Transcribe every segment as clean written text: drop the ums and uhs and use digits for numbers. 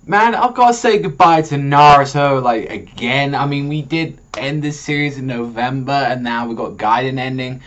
Man, I've got to say goodbye to Naruto, like, again. I mean, we did end this series in November, and now we got Gaiden ending.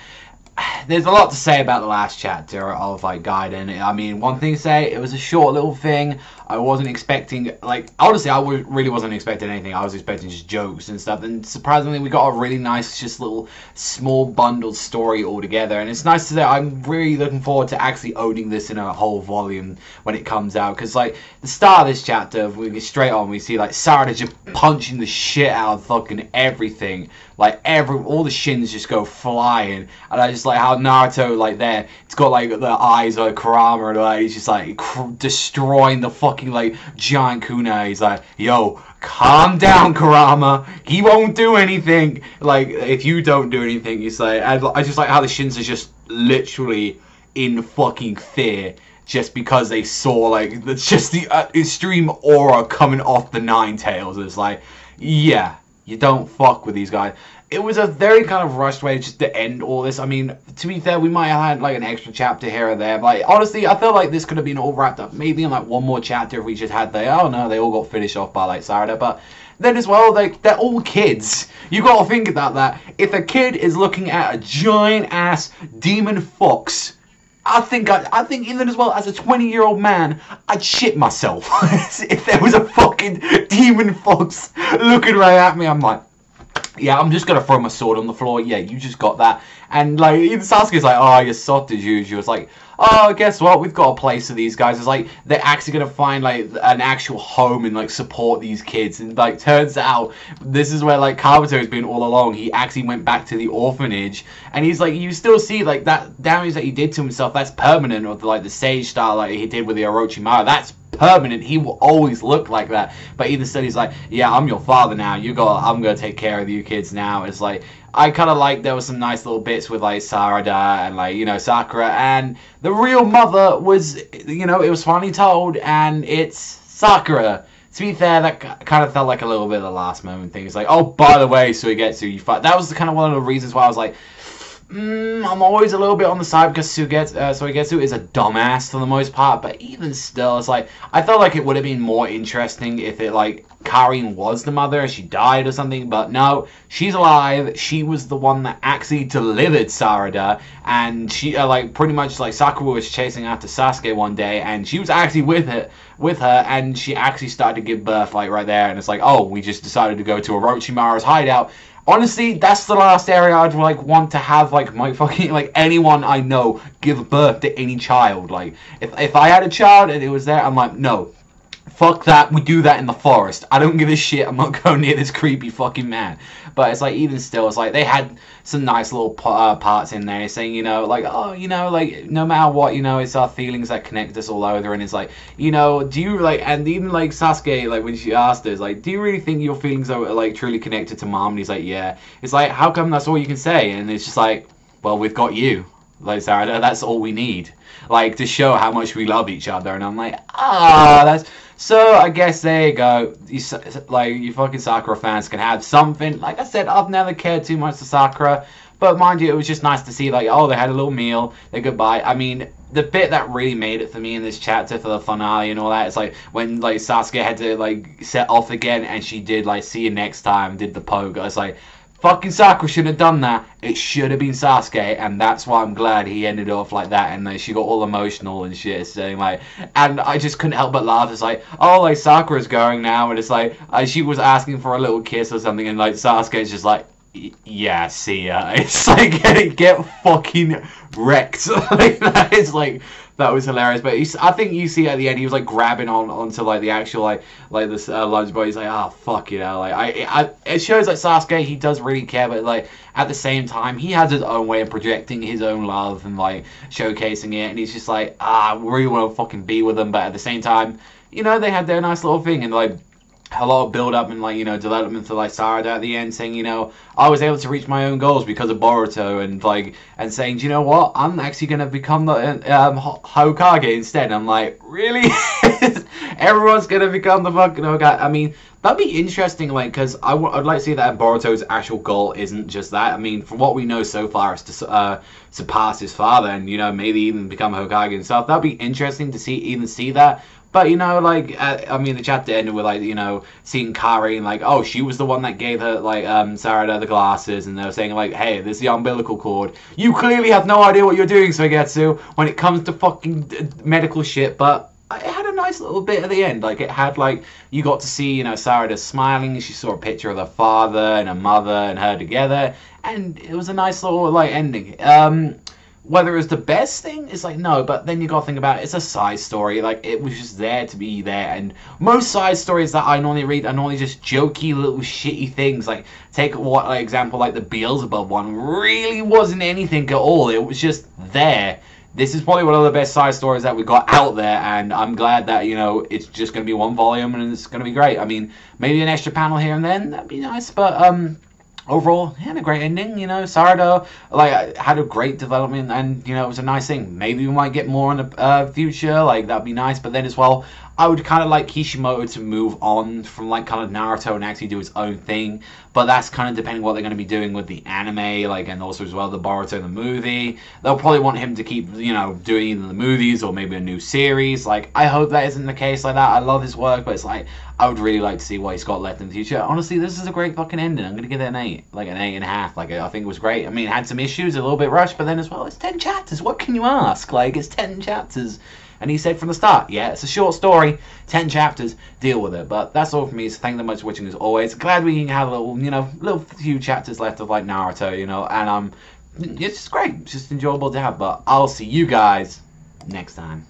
There's a lot to say about the last chapter of, like, Gaiden. I mean, one thing to say, it was a short little thing. I wasn't expecting, like, honestly, really wasn't expecting anything. I was expecting just jokes and stuff, and surprisingly, we got a really nice, just little, small bundled story all together, and it's nice to say I'm really looking forward to actually owning this in a whole volume when it comes out, because, like, the start of this chapter, we get straight on, we see, like, Sarada just punching the shit out of fucking everything, like, all the shins just go flying, and I just like how Naruto, like, there, it's got, like, the eyes of Kurama, and, like, he's just, like, destroying the fucking, like, giant kunai. He's like, yo, calm down, Kurama, he won't do anything, like, if you don't do anything. He's like, and I just like how the shins are just literally in fucking fear, just because they saw, like, that's just the extreme aura coming off the Nine Tails. It's like, yeah, you don't fuck with these guys. It was a very kind of rushed way just to end all this. I mean, to be fair, we might have had, like, an extra chapter here or there. But, like, honestly, I feel like this could have been all wrapped up maybe in, like, one more chapter if we just had oh, no, they all got finished off by, like, Sarada. But then as well, like, they're all kids. You got to think about that. If a kid is looking at a giant-ass demon fox, I think even as well as a 20-year-old man, I'd shit myself. If there was a fucking demon fox looking right at me, I'm like, yeah, I'm just gonna throw my sword on the floor. Yeah, you just got that. And, like, even Sasuke's like, oh, you're soft as usual. It's like, oh, guess what? We've got a place for these guys. It's like, they're actually gonna find, like, an actual home and, like, support these kids. And, like, turns out, this is where, like, Kabuto's been all along. He actually went back to the orphanage. And he's like, you still see, like, that damage that he did to himself, that's permanent. Or, like, the sage style, like, he did with the Orochimaru, that's permanent. He will always look like that. But even still, he's like, yeah, I'm your father now. I'm gonna take care of you kids now. It's like, I kind of like there was some nice little bits with, like, Sarada and, like, you know, Sakura, and the real mother was, you know, it was finally told, and it's Sakura. To be fair, that kind of felt like a little bit of the last moment thing. It's like, oh, by the way, Suigetsu, you fight. That was kind of one of the reasons why I was like, I'm always a little bit on the side because Suigetsu is a dumbass for the most part, but even still, it's like, I felt like it would have been more interesting if it, like, Karin was the mother and she died or something, but no, she's alive. She was the one that actually delivered Sarada, and she, like, pretty much, like, Sakura was chasing after Sasuke one day, and she was actually with her, and she actually started to give birth, like, right there, and it's like, oh, we just decided to go to Orochimaru's hideout. Honestly, that's the last area I'd, like, want to have, like, my fucking, like, anyone I know give birth to any child. Like, if I had a child and it was there, I'm like, no, fuck that, we do that in the forest. I don't give a shit, I'm not going near this creepy fucking man. But it's like, even still, it's like, they had some nice little parts in there saying, you know, like, oh, you know, like, no matter what, you know, it's our feelings that connect us all over, and it's like, you know, do you, like, and even, like, Sasuke, like, when she asked us, like, do you really think your feelings are, like, truly connected to Mom? And he's like, yeah. It's like, how come that's all you can say? And it's just like, well, we've got you, like, Sarada, that's all we need, like, to show how much we love each other. And I'm like, that's... So, I guess there you go. You fucking Sakura fans can have something. Like I said, I've never cared too much for Sakura. But mind you, it was just nice to see, like, oh, they had a little meal. They goodbye. I mean, the bit that really made it for me in this chapter for the finale and all that, it's like when, like, Sasuke had to, like, set off again. And she did, like, see you next time, did the poke. I was like, fucking Sakura shouldn't have done that. It should have been Sasuke, and that's why I'm glad he ended off like that. And like, she got all emotional and shit, saying like, and I just couldn't help but laugh. It's like, oh, like Sakura's going now, and it's like she was asking for a little kiss or something, and like Sasuke's just like, yeah, see ya. It's like, get fucking wrecked. Like that is like. That was hilarious, but I think you see at the end he was like grabbing onto like the actual like this lunch boy. He's like, oh fuck, you know, like it shows like Sasuke, he does really care, but like at the same time he has his own way of projecting his own love and like showcasing it, and he's just like, I really want to fucking be with them, but at the same time, you know, they had their nice little thing, and like a lot of build up and like, you know, development for like Sarada at the end, saying, you know, I was able to reach my own goals because of Boruto, and like, and saying, do you know what, I'm actually gonna become the Hokage instead. I'm like, really? Everyone's gonna become the fucking Hokage? I mean, that'd be interesting, like, because I'd like to see that Boruto's actual goal isn't just that. I mean, from what we know so far, it's to surpass his father and, you know, maybe even become Hokage himself. That'd be interesting to see that. But, you know, like, I mean, the chapter ended with, like, you know, seeing Kari and, like, oh, she was the one that gave her, like, Sarada the glasses, and they were saying, like, hey, this is the umbilical cord. You clearly have no idea what you're doing, Savagezweipanda, when it comes to fucking medical shit, but it had a nice little bit at the end. Like, it had, like, you got to see, you know, Sarada smiling, she saw a picture of her father and her mother and her together, and it was a nice little, like, ending. Whether it was the best thing, it's like, no, but then you gotta think about it, it's a side story, like, it was just there to be there, and most side stories that I normally read are normally just jokey little shitty things, like, take what, like, example, like, the Beelzebub one really wasn't anything at all, it was just there. This is probably one of the best side stories that we got out there, and I'm glad that, you know, it's just gonna be one volume, and it's gonna be great. I mean, maybe an extra panel here and then, that'd be nice, but, overall, it had a great ending, you know. Sarada, like, had a great development, and, you know, it was a nice thing. Maybe we might get more in the future, like, that'd be nice. But then as well, I would kind of like Kishimoto to move on from, like, kind of Naruto and actually do his own thing. But that's kind of depending what they're going to be doing with the anime, like, and also as well the Boruto the movie. They'll probably want him to keep, you know, doing either the movies or maybe a new series. Like, I hope that isn't the case like that. I love his work, but it's like, I would really like to see what he's got left in the future. Honestly, this is a great fucking ending. I'm going to give it an 8. Like, an 8.5. Like, I think it was great. I mean, it had some issues, a little bit rushed, but then as well, it's 10 chapters. What can you ask? Like, it's 10 chapters. And he said from the start, yeah, it's a short story, 10 chapters, deal with it. But that's all from me, so thank you very much for watching as always. Glad we have a little, you know, little few chapters left of, like, Naruto, you know, and, it's just great. It's just enjoyable to have, but I'll see you guys next time.